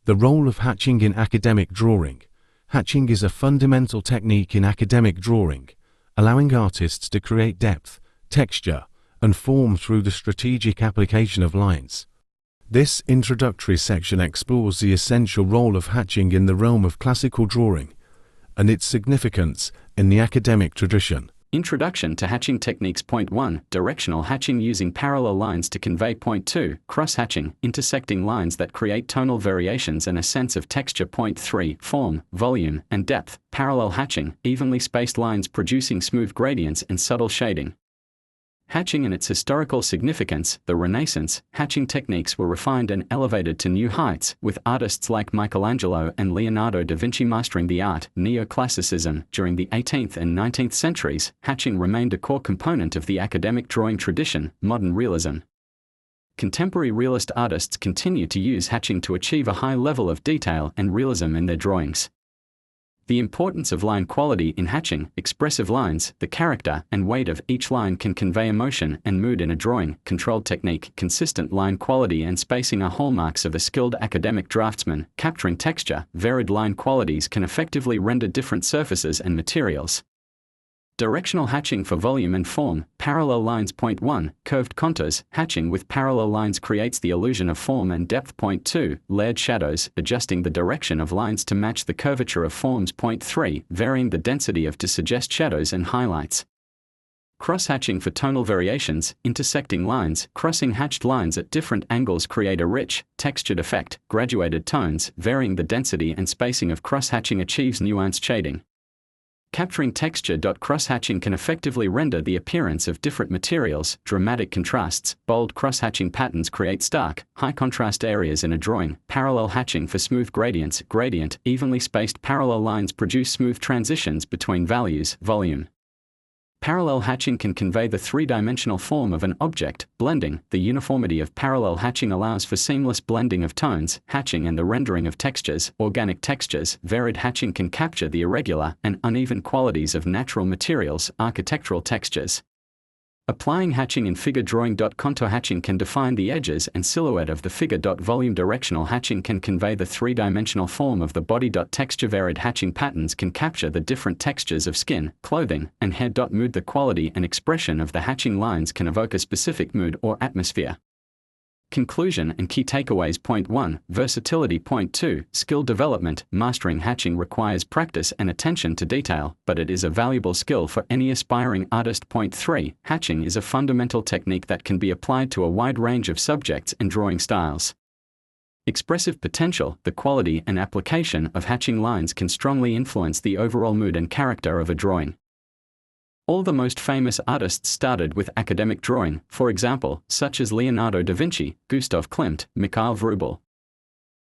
The role of hatching in academic drawing. Hatching is a fundamental technique in academic drawing, allowing artists to create depth, texture, and form through the strategic application of lines. This introductory section explores the essential role of hatching in the realm of classical drawing and its significance in the academic tradition. Introduction to hatching techniques. Point 1. Directional hatching using parallel lines to convey. Point 2. Cross-hatching, intersecting lines that create tonal variations and a sense of texture. Point 3. Form, volume, and depth. Parallel hatching, evenly spaced lines producing smooth gradients and subtle shading. Hatching and its historical significance. The Renaissance, hatching techniques were refined and elevated to new heights, with artists like Michelangelo and Leonardo da Vinci mastering the art. Neoclassicism. During the 18th and 19th centuries, hatching remained a core component of the academic drawing tradition. Modern realism. Contemporary realist artists continue to use hatching to achieve a high level of detail and realism in their drawings. The importance of line quality in hatching. Expressive lines, the character and weight of each line can convey emotion and mood in a drawing. Controlled technique. Consistent line quality and spacing are hallmarks of a skilled academic draftsman. Capturing texture. Varied line qualities can effectively render different surfaces and materials. Directional hatching for volume and form. Parallel lines. Point 1. Curved contours. Hatching with parallel lines creates the illusion of form and depth. Point 2. Layered shadows. Adjusting the direction of lines to match the curvature of forms. Point 3. Varying the density of to suggest shadows and highlights. Cross-hatching for tonal variations. Intersecting lines. Crossing hatched lines at different angles create a rich, textured effect. Graduated tones. Varying the density and spacing of cross-hatching achieves nuanced shading. Capturing texture. Cross-hatching can effectively render the appearance of different materials. Dramatic contrasts. Bold cross-hatching patterns create stark, high-contrast areas in a drawing. Parallel hatching for smooth gradients. Gradient, evenly spaced parallel lines produce smooth transitions between values. Volume. Parallel hatching can convey the three-dimensional form of an object. Blending. The uniformity of parallel hatching allows for seamless blending of tones. Hatching and the rendering of textures. Organic textures. Varied hatching can capture the irregular and uneven qualities of natural materials. Architectural textures. Applying hatching in figure drawing. Contour hatching can define the edges and silhouette of the figure. Volume. Directional hatching can convey the three-dimensional form of the body. Texture. Varied hatching patterns can capture the different textures of skin, clothing, and hair. Mood. The quality and expression of the hatching lines can evoke a specific mood or atmosphere. Conclusion and key takeaways. Point 1. Versatility. Point 2. Skill development. Mastering hatching requires practice and attention to detail, but it is a valuable skill for any aspiring artist. Point 3. Hatching is a fundamental technique that can be applied to a wide range of subjects and drawing styles. Expressive potential. The quality and application of hatching lines can strongly influence the overall mood and character of a drawing. All the most famous artists started with academic drawing, for example, such as Leonardo da Vinci, Gustav Klimt, Mikhail Vrubel,